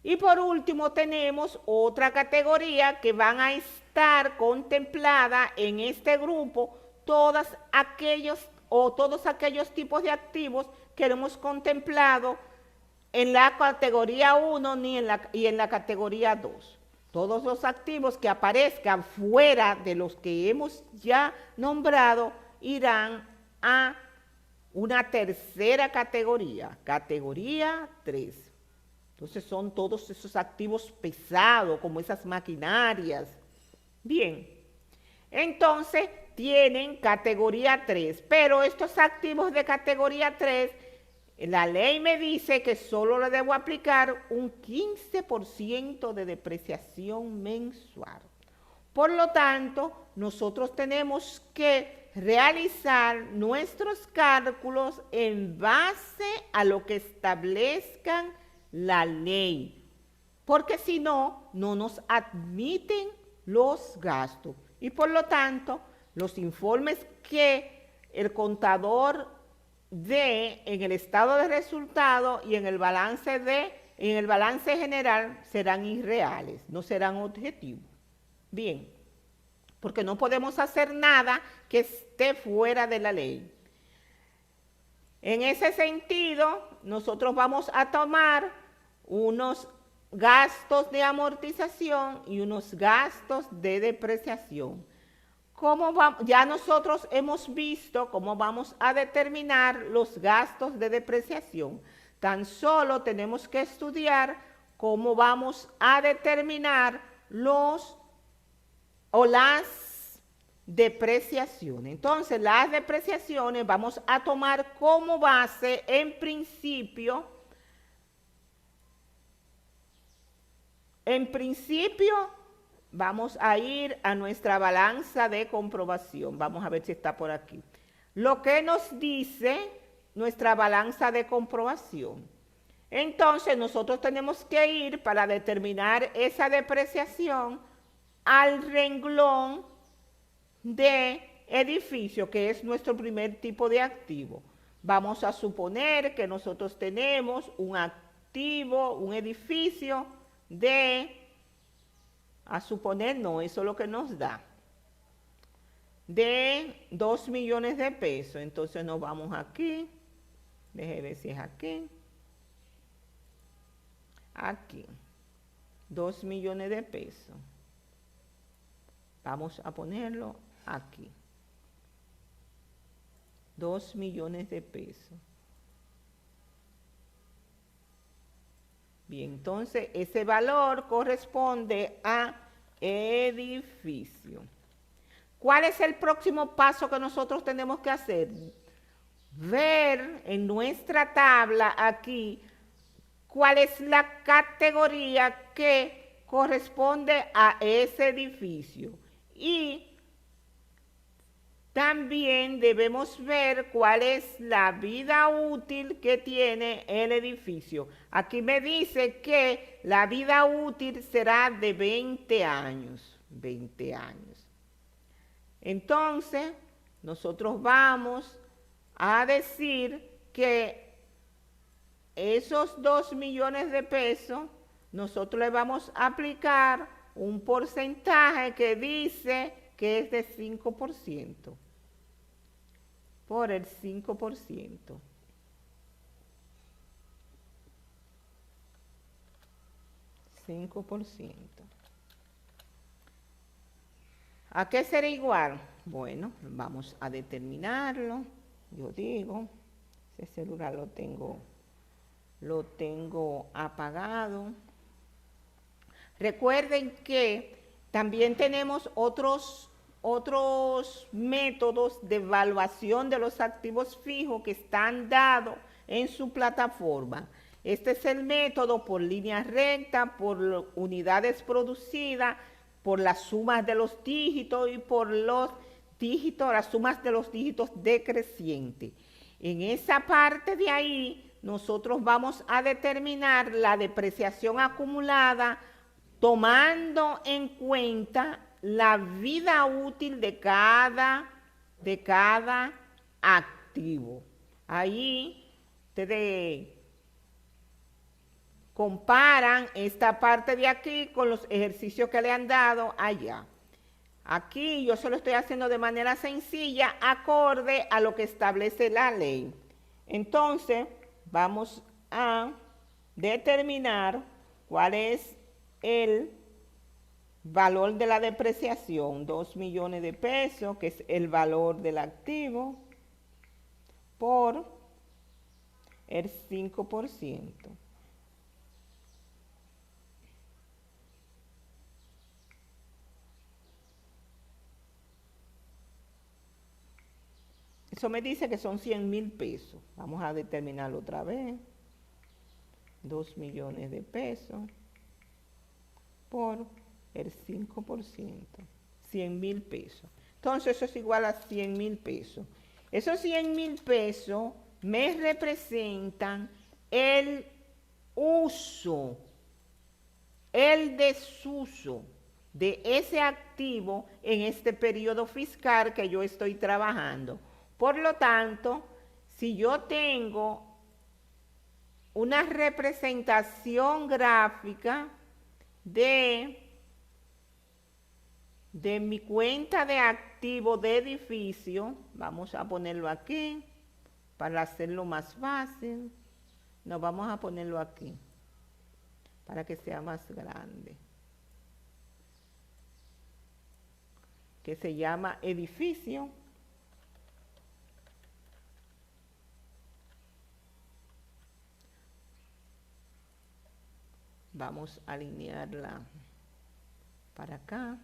Y por último tenemos otra categoría que van a estar contempladas en este grupo todos aquellos tipos de activos que hemos contemplado en la categoría 1 y en la categoría 2. Todos los activos que aparezcan fuera de los que hemos ya nombrado irán a una tercera categoría, categoría 3. Entonces son todos esos activos pesados, como esas maquinarias. Bien, entonces tienen categoría 3, pero estos activos de categoría 3, la ley me dice que solo le debo aplicar un 15% de depreciación mensual. Por lo tanto, nosotros tenemos que realizar nuestros cálculos en base a lo que establezcan la ley, porque si no, no nos admiten los gastos. Y por lo tanto, los informes que el contador dé en el estado de resultado y en el balance general serán irreales, no serán objetivos. Bien, porque no podemos hacer nada que esté fuera de la ley. En ese sentido, nosotros vamos a tomar unos gastos de amortización y unos gastos de depreciación. Ya nosotros hemos visto cómo vamos a determinar los gastos de depreciación. Tan solo tenemos que estudiar cómo vamos a determinar las depreciaciones. Entonces, las depreciaciones vamos a tomar como base, en principio, vamos a ir a nuestra balanza de comprobación. Vamos a ver si está por aquí. Lo que nos dice nuestra balanza de comprobación. Entonces, nosotros tenemos que ir para determinar esa depreciación al renglón de edificio, que es nuestro primer tipo de activo. Vamos a suponer que nosotros tenemos un activo, un edificio eso es lo que nos da, de 2 millones de pesos. Entonces nos vamos aquí, déjeme ver si es aquí, 2 millones de pesos. Vamos a ponerlo aquí, 2 millones de pesos. Bien, entonces ese valor corresponde a edificio. ¿Cuál es el próximo paso que nosotros tenemos que hacer? Ver en nuestra tabla aquí cuál es la categoría que corresponde a ese edificio. Y también debemos ver cuál es la vida útil que tiene el edificio. Aquí me dice que la vida útil será de 20 años. 20 años. Entonces, nosotros vamos a decir que esos 2 millones de pesos, nosotros le vamos a aplicar un porcentaje que dice que es de 5%, por el 5%. ¿A qué será igual? Bueno, vamos a determinarlo. Yo digo, ese celular lo tengo apagado. Recuerden que también tenemos otros métodos de evaluación de los activos fijos que están dados en su plataforma. Este es el método por línea recta, por unidades producidas, por las sumas de los dígitos y por los dígitos, las sumas de los dígitos decrecientes. En esa parte de ahí, nosotros vamos a determinar la depreciación acumulada tomando en cuenta la vida útil de cada activo. Ahí ustedes comparan esta parte de aquí con los ejercicios que le han dado allá. Aquí yo solo estoy haciendo de manera sencilla, acorde a lo que establece la ley. Entonces, vamos a determinar cuál es el valor de la depreciación, 2 millones de pesos, que es el valor del activo, por el 5%. Eso me dice que son 100,000 pesos. Vamos a determinarlo otra vez. 2 millones de pesos por el 5%. 100,000 pesos. Entonces eso es igual a 100,000 pesos. Esos 100,000 pesos me representan el uso, el desuso de ese activo en este periodo fiscal que yo estoy trabajando. Por lo tanto, si yo tengo una representación gráfica de mi cuenta de activo de edificio, vamos a ponerlo aquí para hacerlo más fácil. No, vamos a ponerlo aquí para que sea más grande, que se llama edificio. Vamos a alinearla para acá.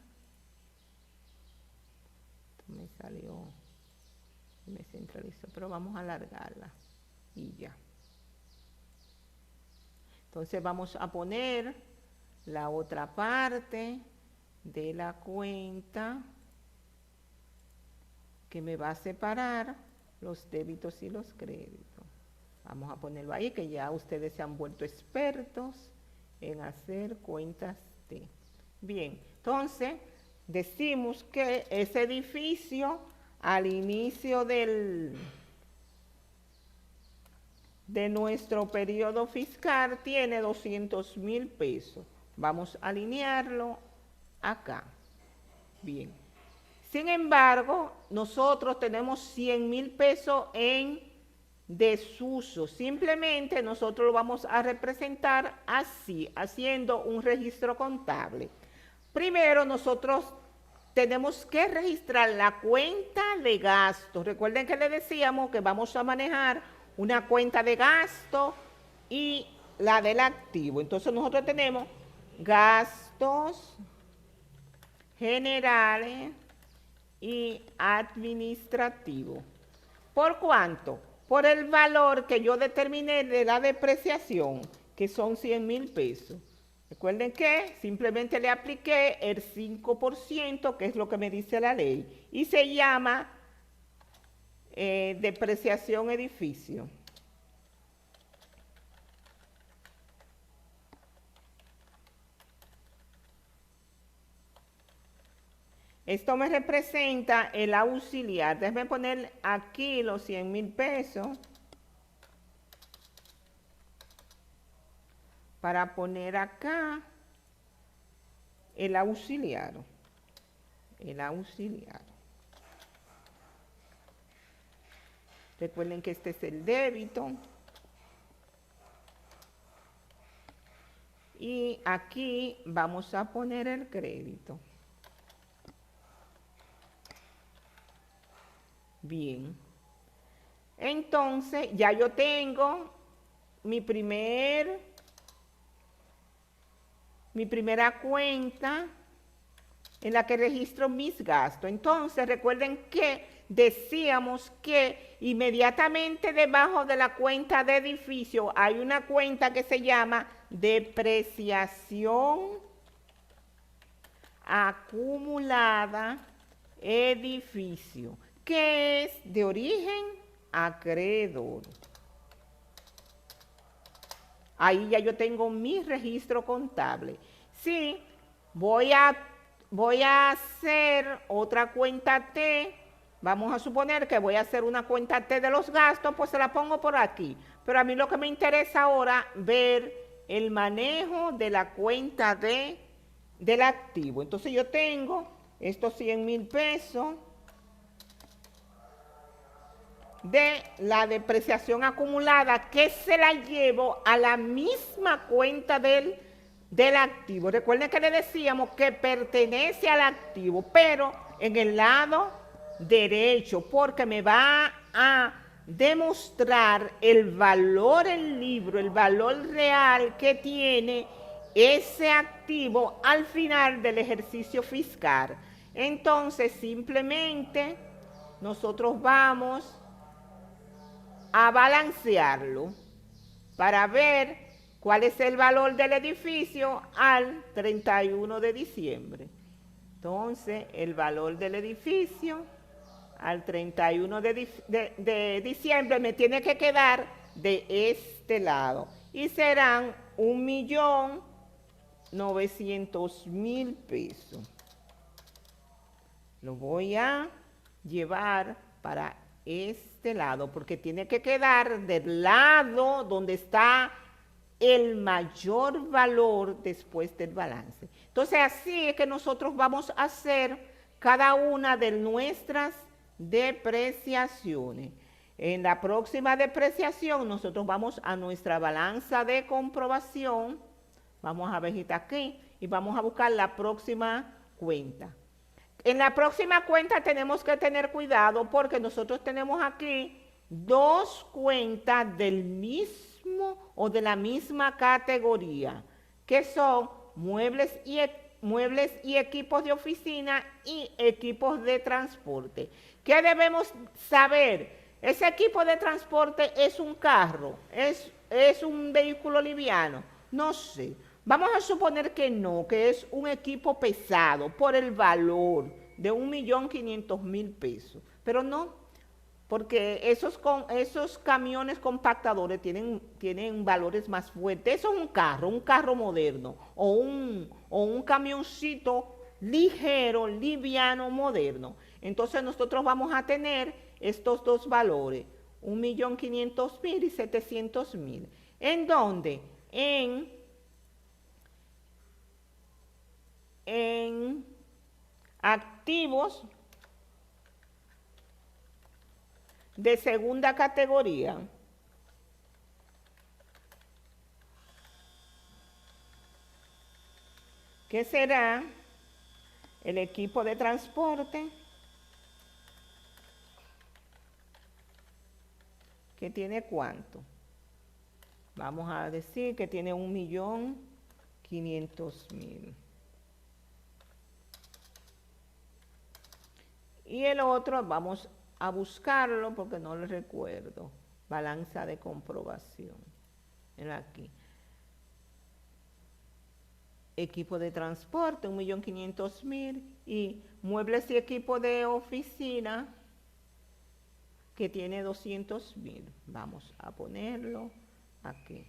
Esto me salió, me centralizó, pero vamos a alargarla y ya. Entonces vamos a poner la otra parte de la cuenta que me va a separar los débitos y los créditos. Vamos a ponerlo ahí, que ya ustedes se han vuelto expertos en hacer cuentas de. Bien, entonces decimos que ese edificio al inicio de nuestro periodo fiscal tiene 200,000 pesos. Vamos a alinearlo acá. Bien. Sin embargo, nosotros tenemos 100,000 pesos en desuso. Simplemente nosotros lo vamos a representar así, haciendo un registro contable. Primero nosotros tenemos que registrar la cuenta de gastos. Recuerden que le decíamos que vamos a manejar una cuenta de gasto y la del activo. Entonces nosotros tenemos gastos generales y administrativos. ¿Por cuánto? Por el valor que yo determiné de la depreciación, que son 100,000 pesos. Recuerden que simplemente le apliqué el 5%, que es lo que me dice la ley, y se llama depreciación edificio. Esto me representa el auxiliar. Déjenme poner aquí los 100,000 pesos para poner acá el auxiliar. El auxiliar. Recuerden que este es el débito. Y aquí vamos a poner el crédito. Bien. Entonces, ya yo tengo mi primera cuenta en la que registro mis gastos. Entonces, recuerden que decíamos que inmediatamente debajo de la cuenta de edificio hay una cuenta que se llama depreciación acumulada edificio, que es de origen acreedor. Ahí ya yo tengo mi registro contable. Sí, voy a hacer otra cuenta T. Vamos a suponer que voy a hacer una cuenta T de los gastos, pues se la pongo por aquí. Pero a mí lo que me interesa ahora es ver el manejo de la cuenta del activo. Entonces yo tengo estos 100,000 pesos de la depreciación acumulada, que se la llevo a la misma cuenta del activo. Recuerden que le decíamos que pertenece al activo, pero en el lado derecho, porque me va a demostrar el valor en libro, el valor real que tiene ese activo al final del ejercicio fiscal. Entonces, simplemente nosotros vamos a balancearlo para ver cuál es el valor del edificio al 31 de diciembre. Entonces, el valor del edificio al 31 de diciembre me tiene que quedar de este lado y serán 1.900.000 pesos. Lo voy a llevar para este lado porque tiene que quedar del lado donde está el mayor valor después del balance. Entonces así es que nosotros vamos a hacer cada una de nuestras depreciaciones. En la próxima depreciación nosotros vamos a nuestra balanza de comprobación, vamos a ver aquí y vamos a buscar la próxima cuenta. En la próxima cuenta tenemos que tener cuidado porque nosotros tenemos aquí dos cuentas del mismo o de la misma categoría, que son muebles y equipos de oficina y equipos de transporte. ¿Qué debemos saber? Ese equipo de transporte es un carro, es un vehículo liviano, no sé. Vamos a suponer que no, que es un equipo pesado por el valor de 1.500.000 pesos. Pero no, porque esos camiones compactadores tienen valores más fuertes. Eso es un carro moderno, o un camioncito ligero, liviano, moderno. Entonces nosotros vamos a tener estos dos valores, 1.500.000 y 700.000. ¿En dónde? En activos de segunda categoría. ¿Qué será? El equipo de transporte, que tiene ¿cuánto? Vamos a decir que tiene 1.500.000. Y el otro vamos a buscarlo porque no lo recuerdo. Balanza de comprobación. Mira aquí. Equipo de transporte, 1.500.000. Y muebles y equipo de oficina, que tiene 200.000. Vamos a ponerlo aquí.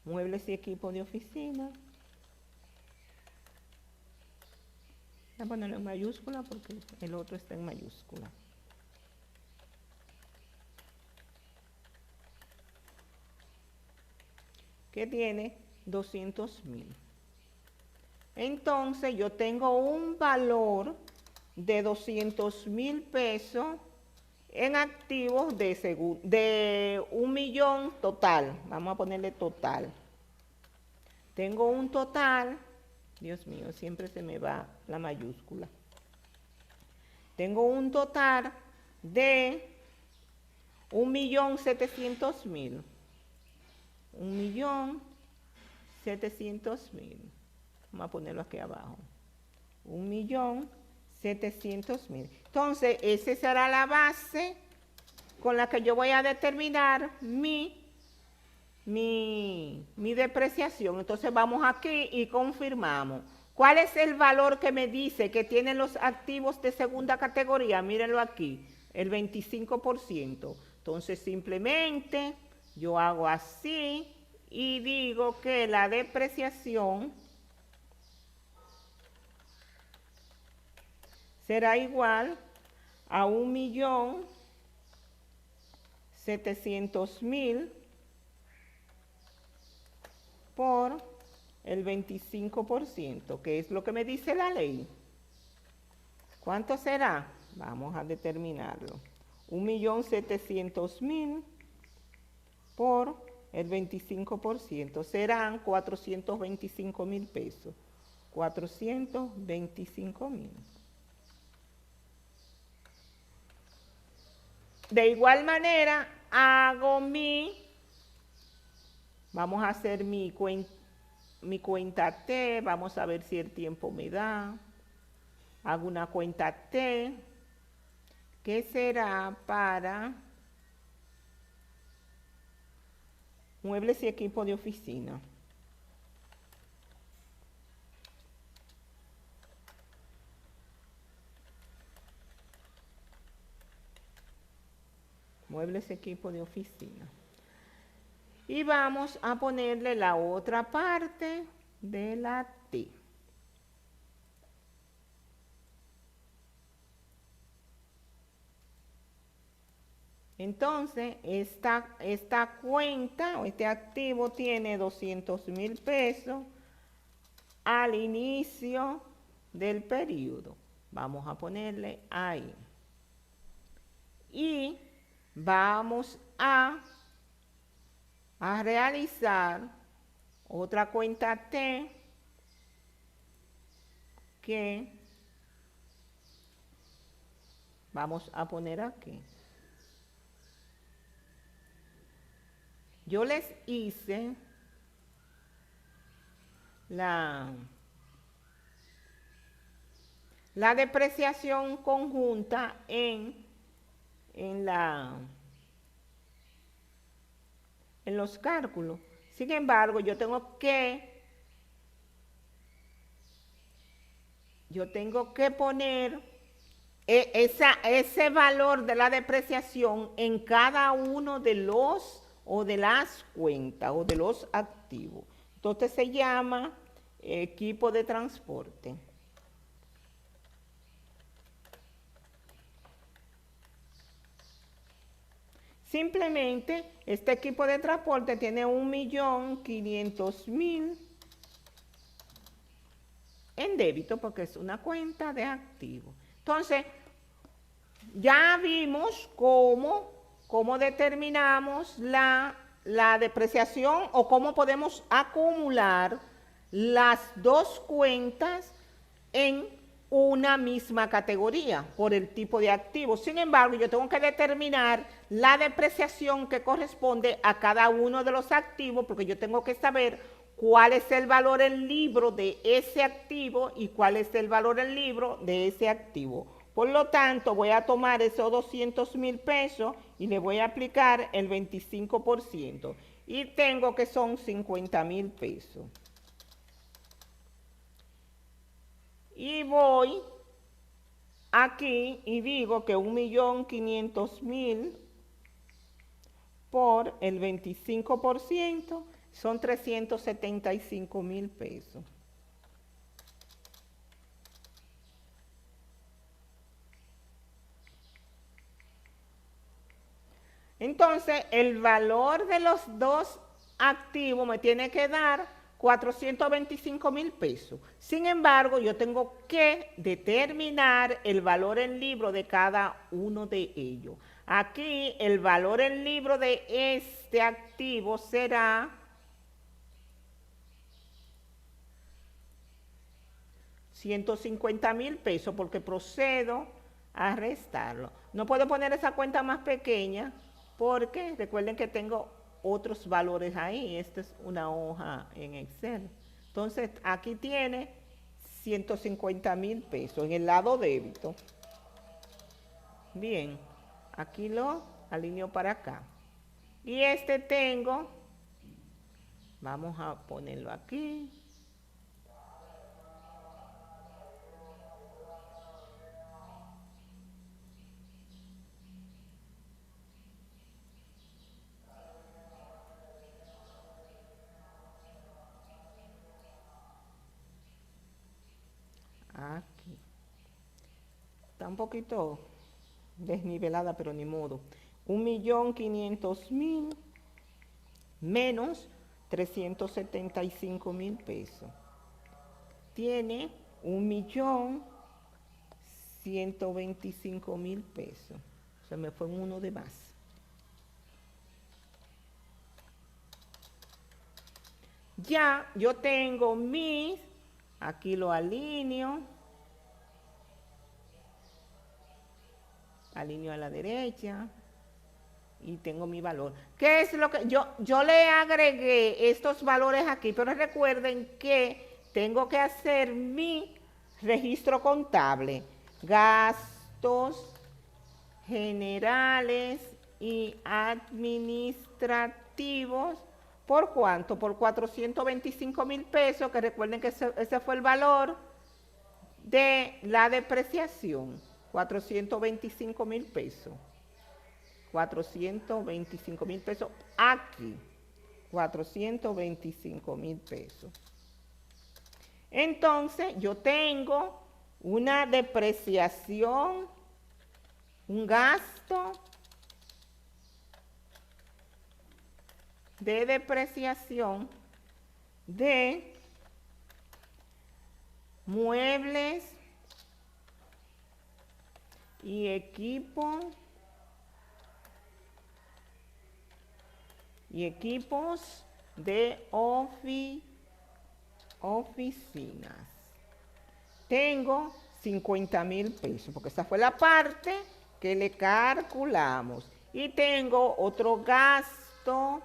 Muebles y equipo de oficina. Voy a ponerlo en mayúscula porque el otro está en mayúscula. Que tiene 200.000. Entonces yo tengo un valor de 200.000 pesos en activos de 1.000.000 total. Vamos a ponerle total. Tengo un total Dios mío, siempre se me va la mayúscula. Tengo un total de 1.700.000. 1.700.000. Vamos a ponerlo aquí abajo. 1.700.000. Entonces, esa será la base con la que yo voy a determinar mi depreciación. Entonces, vamos aquí y confirmamos. ¿Cuál es el valor que me dice que tienen los activos de segunda categoría? Mírenlo aquí, el 25%. Entonces, simplemente yo hago así y digo que la depreciación será igual a 1.700.000 por el 25%, que es lo que me dice la ley. ¿Cuánto será? Vamos a determinarlo. 1.700.000 por el 25%. Serán 425.000 pesos. 425.000. De igual manera, hago vamos a hacer mi cuenta T, vamos a ver si el tiempo me da. Hago una cuenta T, que será para muebles y equipo de oficina. Muebles, equipo de oficina. Y vamos a ponerle la otra parte de la T. Entonces, esta cuenta o este activo tiene 200.000 pesos al inicio del periodo. Vamos a ponerle ahí. Y vamos a realizar otra cuenta T que vamos a poner aquí. Yo les hice la depreciación conjunta en los cálculos. Sin embargo, yo tengo que poner ese valor de la depreciación en cada uno de los o de las cuentas o de los activos. Entonces se llama equipo de transporte. Simplemente, este equipo de transporte tiene 1.500.000 en débito porque es una cuenta de activo. Entonces, ya vimos cómo determinamos la depreciación o cómo podemos acumular las dos cuentas en una misma categoría por el tipo de activo. Sin embargo, yo tengo que determinar la depreciación que corresponde a cada uno de los activos porque yo tengo que saber cuál es el valor en libro de ese activo y cuál es el valor en libro de ese activo. Por lo tanto, voy a tomar esos 200.000 pesos y le voy a aplicar el 25%. Y tengo que son 50.000 pesos. Y voy aquí y digo que 1.500.000 por el 25% son 375.000 pesos. Entonces, el valor de los dos activos me tiene que dar 425.000 pesos. Sin embargo, yo tengo que determinar el valor en libro de cada uno de ellos. Aquí, el valor en libro de este activo será 150,000 pesos porque procedo a restarlo. No puedo poner esa cuenta más pequeña porque recuerden que tengo otros valores ahí. Esta es una hoja en Excel. Entonces, aquí tiene 150,000 pesos en el lado débito. Bien, aquí lo alineo para acá. Y este tengo, vamos a ponerlo aquí. Aquí. Está un poquito desnivelada, pero ni modo. 1.500.000 menos 375,000 pesos. Tiene 1.125.000 pesos. Se me fue uno de más. Ya yo tengo mis, aquí lo alineo a la derecha y tengo mi valor. ¿Qué es lo que yo le agregué estos valores aquí? Pero recuerden que tengo que hacer mi registro contable, gastos generales y administrativos. ¿Por cuánto? Por 425,000 pesos, que recuerden que ese fue el valor de la depreciación. 425,000 pesos. 425,000 pesos aquí. 425,000 pesos. Entonces, yo tengo una depreciación, un gasto de depreciación de muebles y equipos de oficinas. Tengo 50,000 pesos, porque esa fue la parte que le calculamos. Y tengo otro gasto